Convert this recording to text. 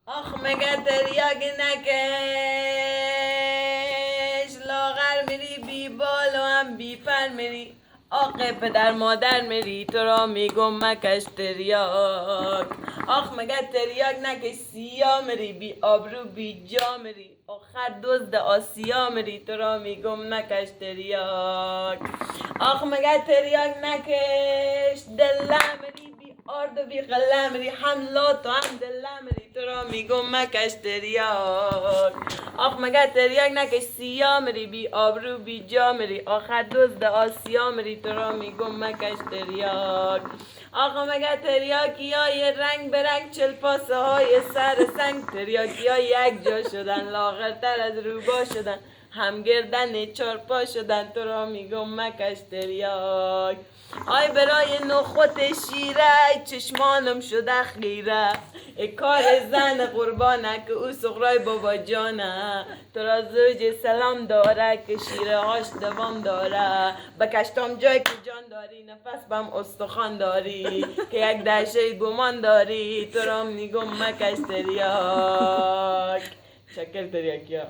آخ مگه تریاک نکش، لاغر میری بی بال و هم بی پر میری. آق پدر مادر میری تو را میگم مکش تریاک. آخ مگه تریاک نکش، سیا میری بی آبرو بی جا میری. آخر دزد آسیا میری تو را میگم مکش تریاک. آخ مگه تریاک نکش، دله میری بی آرد و بی قله میری. هم لات و هم دله میری تو را میگم مکش تریاک. آخ مگه تریاک نکش، سیا میری بی آبرو بی جا میری. آخر دزد آسیا میری تو را میگم مکش تریاک. آقا مگه تریاکی های رنگ به رنگ، چل پاسه های سر سنگ. تریاکی های یک جا شدن، لاغرتر از روبا شدن. هم گردن چارپا شدن تو را میگم مکش تریاک. آی برای نخوت شیره، چشمانم شده خیره. ای کار زن قربانه که او سغرای بابا جانه. تو را زوج سلام داره که شیره هاش دوام داره. بکشتم جای که جان داری، نفس بم استخوان داری. که یک دشه گمان داری تو را میگم مکش تریاک. شکر تریاکی ها.